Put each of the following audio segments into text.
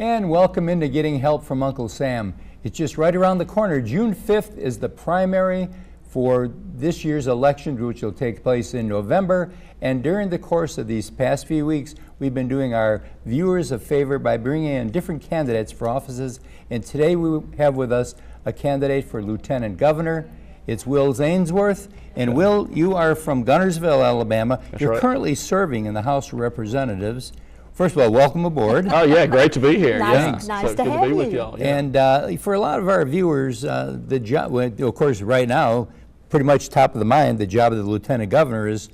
And welcome into Getting Help from Uncle Sam. It's just right around the corner. June 5th is the primary for this year's election, which will take place in November. And during the course of these past few weeks, we've been doing our viewers a favor by bringing in different candidates for offices. And today we have with us a candidate for Lieutenant Governor. It's Will Ainsworth. And Will, you are from Guntersville, Alabama. You're currently serving in the House of Representatives. First of all, welcome aboard. Oh yeah, great to be here. Nice so to good have to be you. with y'all. Yeah. And for a lot of our viewers, the job, of course, right now, pretty much top of the mind, the job of the Lieutenant Governor is,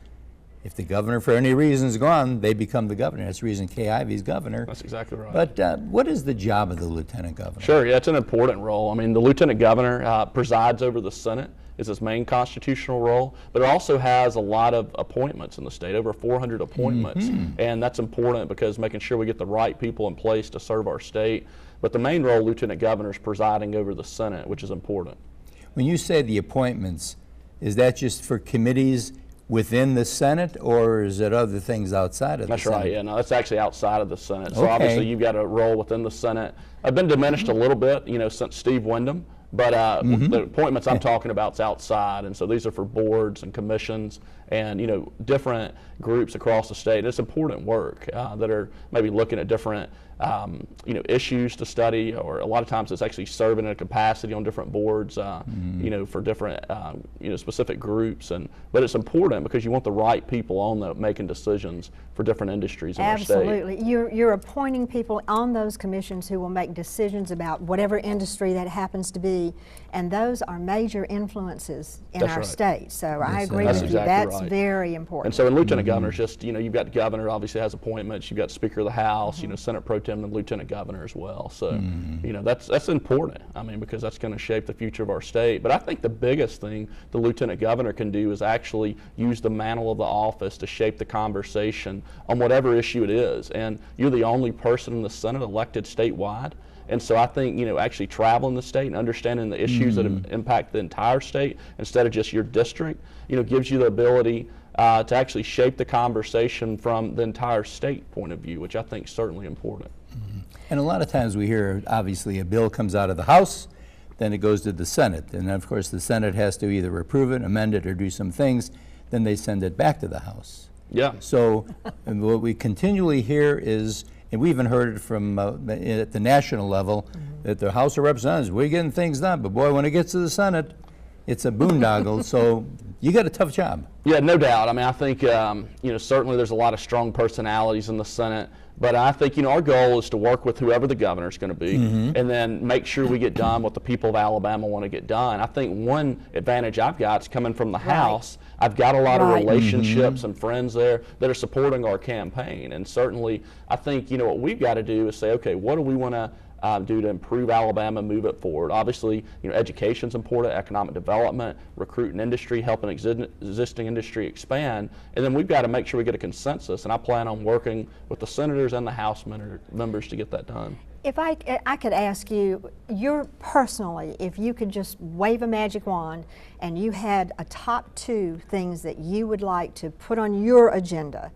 if the governor for any reason is gone, they become the governor. That's the reason Kay Ivey's governor. That's exactly right. But what is the job of the Lieutenant Governor? Sure, yeah, it's an important role. I mean, the Lieutenant Governor presides over the Senate, is his main constitutional role, but it also has a lot of appointments in the state, over 400 appointments, and that's important because making sure we get the right people in place to serve our state. But the main role, Lieutenant Governor, is presiding over the Senate, which is important. When you say the appointments, is that just for committees within the Senate, or is it other things outside of the Senate? That's right, yeah, no, that's actually outside of the Senate. So obviously you've got a role within the Senate. I've been diminished a little bit, since Steve Wyndham, but the appointments I'm talking about is outside, and so these are for boards and commissions and different groups across the state. It's important work that are maybe looking at different issues to study, or a lot of times it's actually serving in a capacity on different boards, for different specific groups. But it's important because you want the right people on making decisions for different industries in our state. Absolutely. You're appointing people on those commissions who will make decisions about whatever industry that happens to be, and those are major influences in our state. So I agree with you. That's very important. And so in Lieutenant Governors, just you've got the governor obviously has appointments, you've got Speaker of the House, Senate Pro Tem and Lieutenant Governor as well. So that's important. I mean, because that's going to shape the future of our state. But I think the biggest thing the Lieutenant Governor can do is actually use the mantle of the office to shape the conversation on whatever issue it is. And you're the only person in the Senate elected statewide. And so I think, actually traveling the state and understanding the issues that impact the entire state instead of just your district, gives you the ability to actually shape the conversation from the entire state point of view, which I think is certainly important. And a lot of times we hear, obviously, a bill comes out of the House, then it goes to the Senate. And of course, the Senate has to either approve it, amend it, or do some things. Then they send it back to the House. Yeah. So what we continually hear is, and we even heard it from at the national level, that the House of Representatives, we're getting things done, but boy, when it gets to the Senate, it's a boondoggle. So you got a tough job. Yeah, no doubt. I mean, I think, certainly there's a lot of strong personalities in the Senate, but I think, our goal is to work with whoever the governor is going to be and then make sure we get done what the people of Alabama want to get done. I think one advantage I've got is coming from the House. I've got a lot of relationships and friends there that are supporting our campaign. And certainly, I think, what we've got to do is say, okay, what do we want to do to improve Alabama, move it forward? Obviously, education's important, economic development, recruiting industry, helping existing industry expand, and then we've got to make sure we get a consensus, and I plan on working with the senators and the House members to get that done. If I could ask you, personally, if you could just wave a magic wand and you had a top 2 things that you would like to put on your agenda,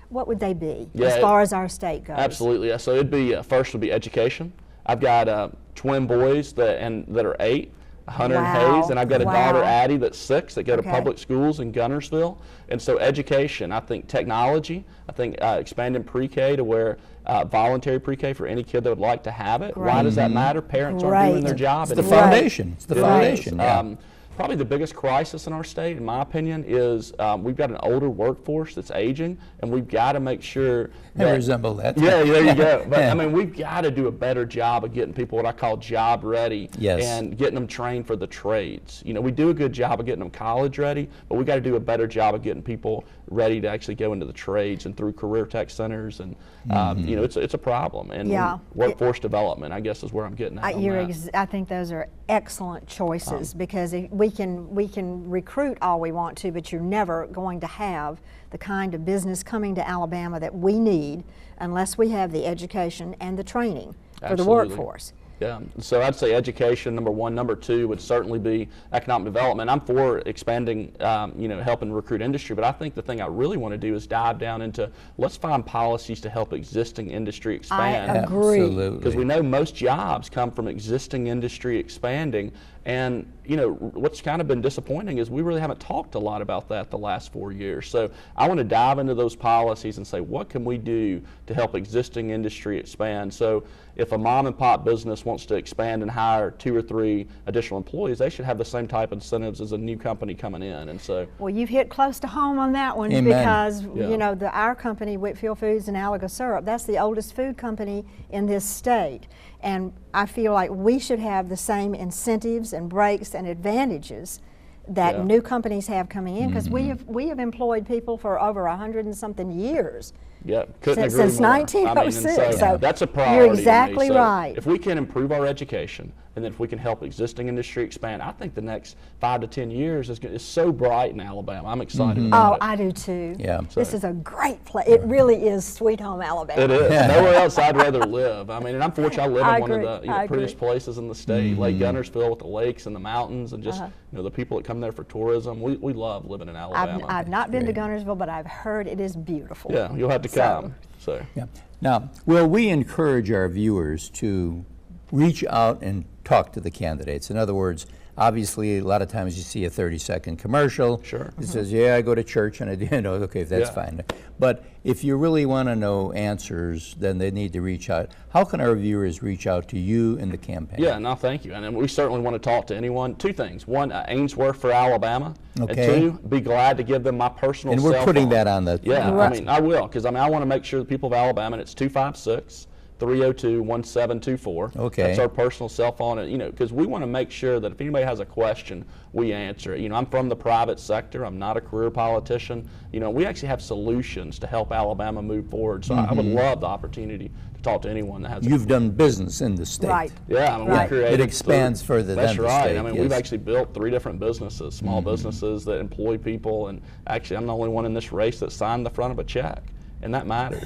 what would they be as far as our state goes? Absolutely. So it'd be, first would be education. I've got twin boys that are 8, Hunter and Hayes, and I've got a daughter, Addie, that's 6, that go to public schools in Guntersville. And so education, I think technology, I think expanding pre-K to where voluntary pre-K for any kid that would like to have it. Why does that matter? Parents aren't doing their job. It's the foundation. It's the foundation. Probably the biggest crisis in our state, in my opinion, is we've got an older workforce that's aging, and we've got to make sure that... I resemble that. Yeah, there you go. But I mean, we've got to do a better job of getting people what I call job ready and getting them trained for the trades. We do a good job of getting them college ready, but we've got to do a better job of getting people ready to actually go into the trades and through career tech centers. And, it's a problem. And workforce development, I guess, is where I'm getting at on that. I think those are excellent choices because we can recruit all we want to, but you're never going to have the kind of business coming to Alabama that we need unless we have the education and the training for the workforce. Yeah, so I'd say education, number one. Number two would certainly be economic development. I'm for expanding, helping recruit industry, but I think the thing I really want to do is dive down into, let's find policies to help existing industry expand. I agree. Because we know most jobs come from existing industry expanding. And, what's kind of been disappointing is we really haven't talked a lot about that the last 4 years. So I want to dive into those policies and say, what can we do to help existing industry expand? So if a mom and pop business wants to expand and hire 2 or 3 additional employees, they should have the same type of incentives as a new company coming in. And so, well, you've hit close to home on that one. Amen. Because Yeah. our company, Whitfield Foods and Alaga Syrup, that's the oldest food company in this state, and I feel like we should have the same incentives and breaks and advantages that Yeah. new companies have coming in, because we have employed people for over 100 and something years. yeah, couldn't Since agree more. 1906, and so that's a priority. you're to me. exactly So right. If we can improve our education, and then if we can help existing industry expand, I think the next 5 to 10 years is so bright in Alabama. I'm excited Oh, about it. I do too. Yeah. This is a great place. It really is sweet home Alabama. It is. Nowhere else I'd rather live. I mean, and I'm fortunate I live I in one of agree. the I prettiest agree. places in the state, Lake Gunnersville, with the lakes and the mountains, and just the people that come there for tourism. We love living in Alabama. I've not been to Great. Gunnersville, but I've heard it is beautiful. Yeah, you'll have to So- come. So. Yeah. Now, will we encourage our viewers to reach out and talk to the candidates? In other words, obviously, a lot of times you see a 30-second commercial. Sure. It says, yeah, I go to church, and I do, okay, that's Yeah. fine. But if you really want to know answers, then they need to reach out. How can our viewers reach out to you in the campaign? Yeah, no, thank you. And then we certainly want to talk to anyone. 2 things. 1, Ainsworth for Alabama. Okay. And 2, be glad to give them my personal And cell we're putting phone. that on the... Yeah, Right. I mean, I will, because I want to make sure the people of Alabama, and it's 256-302-1724. Okay. That's our personal cell phone, and, because we want to make sure that if anybody has a question, we answer it. I'm from the private sector. I'm not a career politician. We actually have solutions to help Alabama move forward. So I would love the opportunity to talk to anyone that has a You've done business in the state. Right. yeah, I mean, Right. we created. It expands further That's than the right. state, I mean, we've yes. actually built 3 different businesses, small businesses that employ people, and actually, I'm the only one in this race that signed the front of a check, and that matters.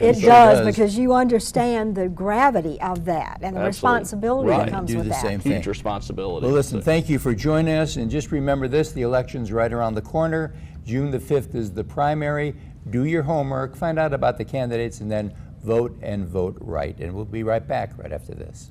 It So does, because you understand the gravity of that and the Absolutely. responsibility Right. that comes Do with the that. same thing. Huge responsibility. Well, listen, So- thank you for joining us, and just remember this, the election's right around the corner. June the 5th is the primary. Do your homework, find out about the candidates, and then vote and vote right. And we'll be right back right after this.